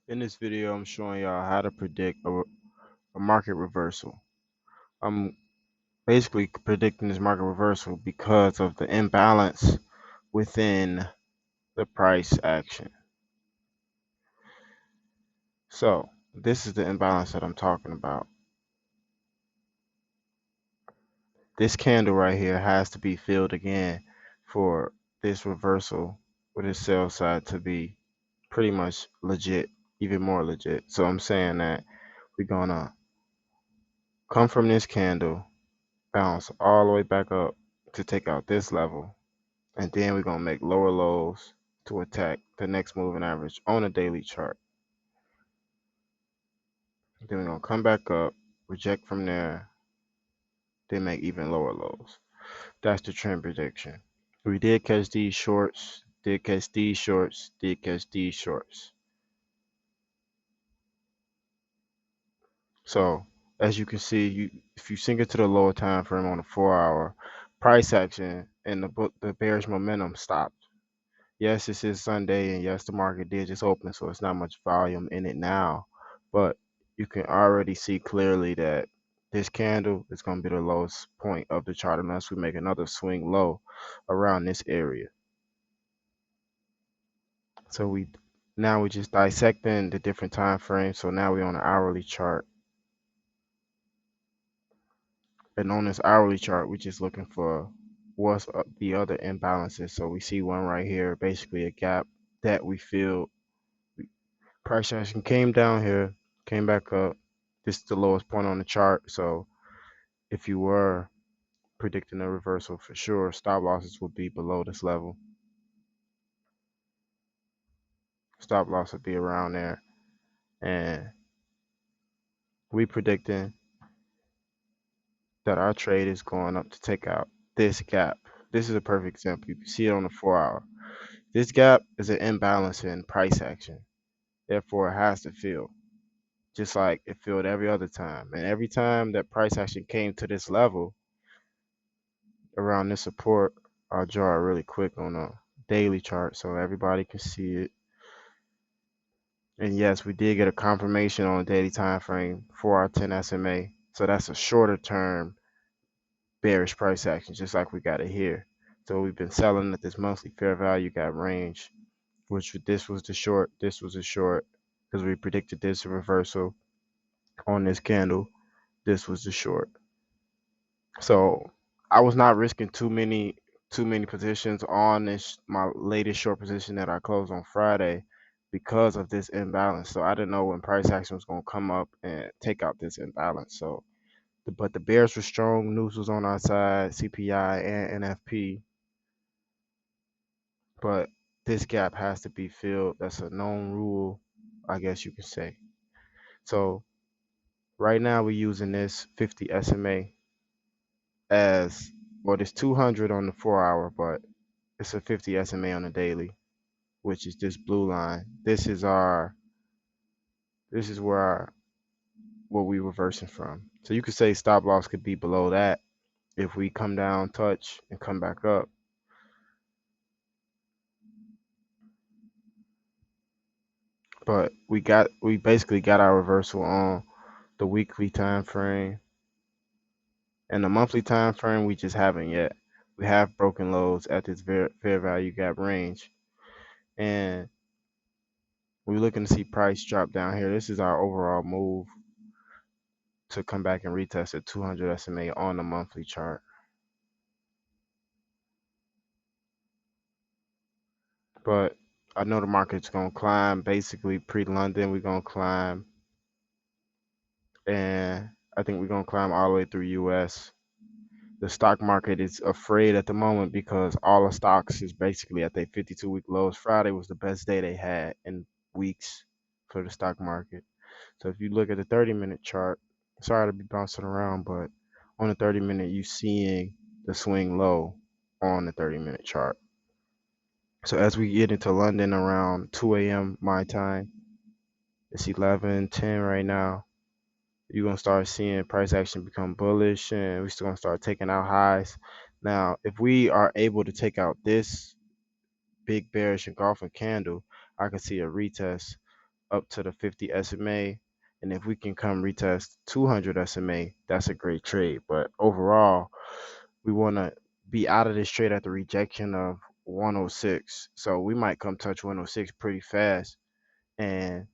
In this video, I'm showing y'all how to predict a market reversal. I'm basically predicting this market reversal because of the imbalance within the price action. So this is the imbalance that I'm talking about. This candle right here has to be filled again for this reversal with this sell side to be pretty much legit, even more legit. So I'm saying that we're gonna come from this candle, bounce all the way back up to take out this level, and then we're gonna make lower lows to attack the next moving average on a daily chart. Then we're gonna come back up, reject from there, then make even lower lows. That's the trend prediction. We did catch these shorts, did catch these shorts, did catch these shorts. So as you can see, if you sink it to the lower time frame on the 4 hour, price action and the bearish momentum stopped. Yes, this is Sunday, and yes, the market did just open, so it's not much volume in it now. But you can already see clearly that this candle is going to be the lowest point of the chart unless we make another swing low around this area. So we're just dissecting the different time frames. So now we're on an hourly chart, and on this hourly chart, we're just looking for what's the other imbalances. So we see one right here, basically a gap that we feel. Price action came down here, came back up. This is the lowest point on the chart. So if you were predicting a reversal for sure, stop losses would be below this level. Stop loss would be around there. And we predicting that our trade is going up to take out this gap. This is a perfect example. You can see it on the 4 hour. This gap is an imbalance in price action. Therefore, it has to fill, just like it filled every other time. And every time that price action came to this level, around this support, I'll draw it really quick on a daily chart so everybody can see it. And yes, we did get a confirmation on a daily time frame for our 10 SMA. So that's a shorter term bearish price action, just like we got it here. So we've been selling at this monthly fair value gap range, which this was the short, this was a short, because we predicted this reversal on this candle. This was the short. So I was not risking too many positions on this my latest short position that I closed on Friday because of this imbalance. So I didn't know when price action was going to come up and take out this imbalance. So but the bears were strong, news was on our side, CPI and NFP, but this gap has to be filled. That's a known rule, I guess you could say. So right now we're using this 50 SMA as, well, it's 200 on the 4 hour, but it's a 50 SMA on the daily, which is this blue line. This is where what we reversing from. So you could say stop loss could be below that if we come down, touch, and come back up. But we basically got our reversal on the weekly time frame, and the monthly time frame we just haven't yet. We have broken lows at this fair value gap range, and we're looking to see price drop down here. This is our overall move to come back and retest at 200 SMA on the monthly chart. But I know the market's gonna climb. Basically, pre-London, we're gonna climb, and I think we're gonna climb all the way through US. The stock market is afraid at the moment because all the stocks is basically at their 52-week lows. Friday was the best day they had in weeks for the stock market. So if you look at the 30-minute chart, sorry to be bouncing around, but on the 30-minute, you seeing the swing low on the 30-minute chart. So as we get into London around 2 a.m. my time, it's 11:10 right now. You're gonna start seeing price action become bullish, and we're still gonna start taking out highs. Now, if we are able to take out this big bearish engulfing candle, I can see a retest up to the 50 SMA. And if we can come retest 200 SMA, that's a great trade. But overall, we want to be out of this trade at the rejection of 106. So we might come touch 106 pretty fast, and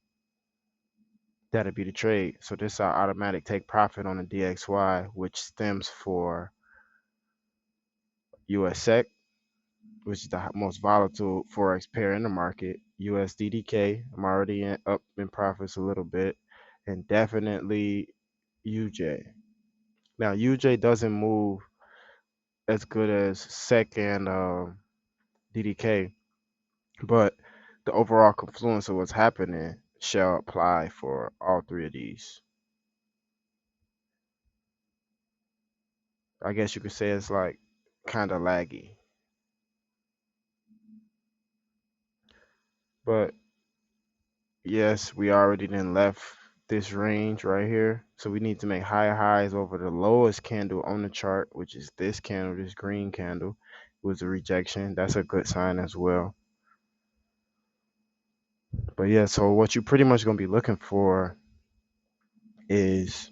that'll be the trade. So this is our automatic take profit on the DXY, which stems for USEC, which is the most volatile forex pair in the market. USDDK, I'm already up in profits a little bit, and definitely UJ. Now UJ doesn't move as good as SEC and DDK, but the overall confluence of what's happening shall apply for all three of these. I guess you could say it's like kind of laggy, but yes, we already then left this range right here. So we need to make higher highs over the lowest candle on the chart, which is this candle, this green candle. It was a rejection. That's a good sign as well. But yeah, so what you pretty much gonna be looking for is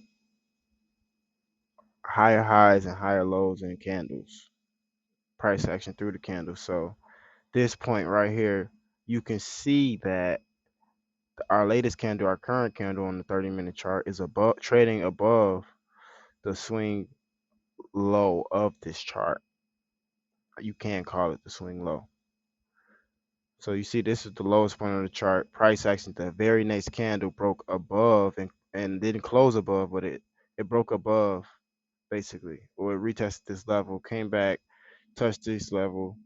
higher highs and higher lows in candles, price action through the candle. So this point right here, you can see that our latest candle, our current candle on the 30-minute chart is above trading above the swing low of this chart. You can call it the swing low. So you see this is the lowest point on the chart. Price action, the very next candle broke above and didn't close above, but it broke above basically, or it retested this level, came back, touched this level.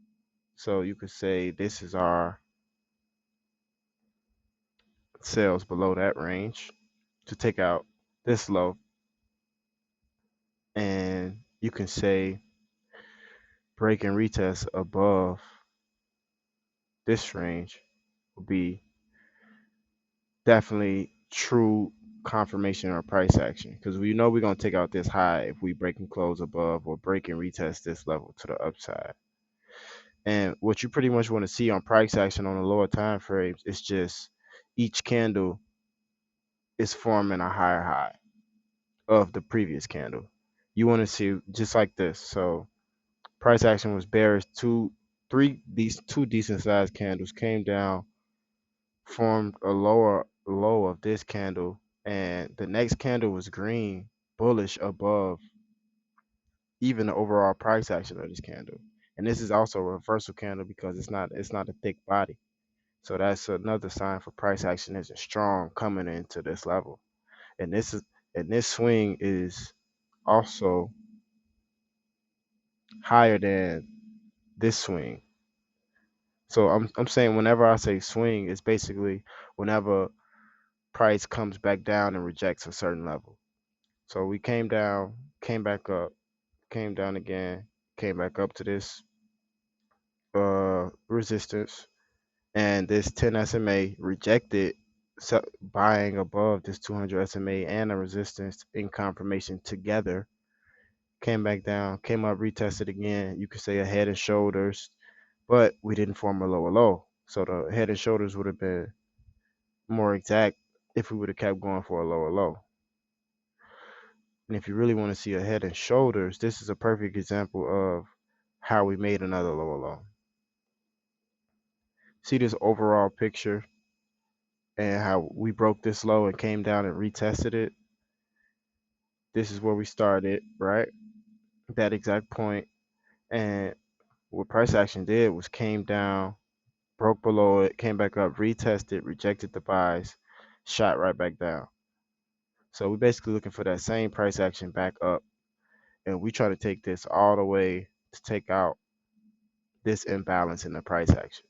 So you could say this is our sales below that range to take out this low. And you can say break and retest above this range will be definitely true confirmation or price action because we know we're going to take out this high if we break and close above or break and retest this level to the upside. And what you pretty much want to see on price action on the lower time frames is just each candle is forming a higher high of the previous candle. You want to see just like this. So price action was bearish. These two decent sized candles came down, formed a lower low of this candle, and the next candle was green, bullish above even the overall price action of this candle. And this is also a reversal candle because it's not a thick body. So that's another sign for price action isn't strong coming into this level. And this swing is also higher than this swing. So I'm saying whenever I say swing, it's basically whenever price comes back down and rejects a certain level. So we came down, came back up, came down again, came back up to this resistance, and this 10 SMA rejected buying above this 200 SMA and a resistance in confirmation together. Came back down, came up, retested again. You could say a head and shoulders, but we didn't form a lower low. So the head and shoulders would have been more exact if we would have kept going for a lower low. And if you really want to see a head and shoulders, this is a perfect example of how we made another lower low. See this overall picture and how we broke this low and came down and retested it. This is where we started, right? That exact point. And what price action did was came down, broke below it, came back up, retested, rejected the buys, shot right back down. So we're basically looking for that same price action back up. And we try to take this all the way to take out this imbalance in the price action.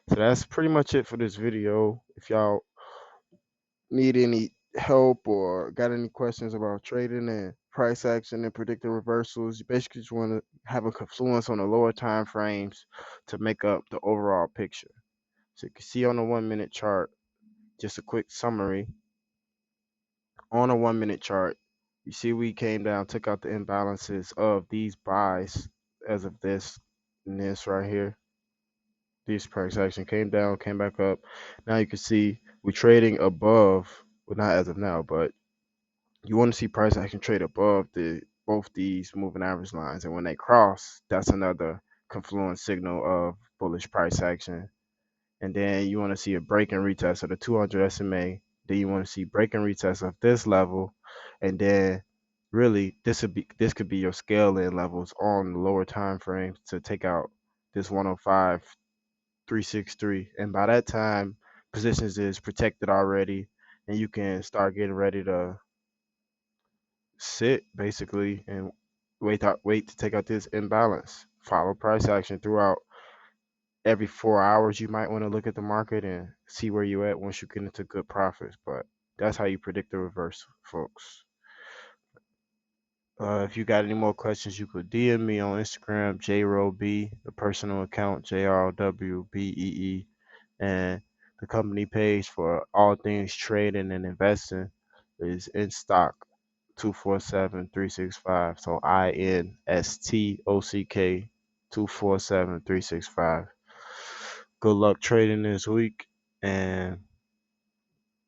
So that's pretty much it for this video. If y'all need any help or got any questions about trading and price action and predicting reversals, you basically just want to have a confluence on the lower time frames to make up the overall picture. So you can see on the 1 minute chart, just a quick summary. On a 1 minute chart, you see we came down, took out the imbalances of these buys as of this and this right here. This price action came down, came back up. Now you can see we're trading above, well, not as of now, but you want to see price action trade above the both these moving average lines, and when they cross, that's another confluence signal of bullish price action. And then you want to see a break and retest of the 200 SMA. Then you want to see break and retest of this level, and then really this could be your scale in levels on the lower time frames to take out this 105 363, and by that time positions is protected already, and you can start getting ready to sit basically and wait to take out this imbalance. Follow price action throughout. Every 4 hours you might want to look at the market and see where you at once you get into good profits. But that's how you predict the reverse, folks. If you got any more questions, you could DM me on Instagram, JROB, the personal account, JRWBEE, and the company page for all things trading and investing is in stock 247-365. So INSTOCK 247-365. Good luck trading this week and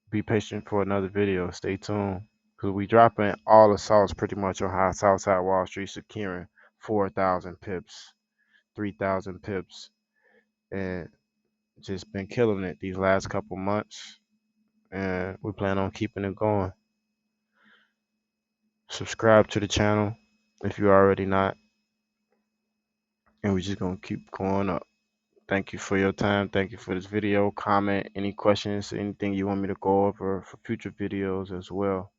be patient for another video. Stay tuned. Because we dropping all the sauce pretty much on how Southside Wall Street securing 4,000 pips, 3,000 pips, and just been killing it these last couple months. And we plan on keeping it going. Subscribe to the channel if you already not. And we're just going to keep going up. Thank you for your time. Thank you for this video. Comment any questions, anything you want me to go over for future videos as well.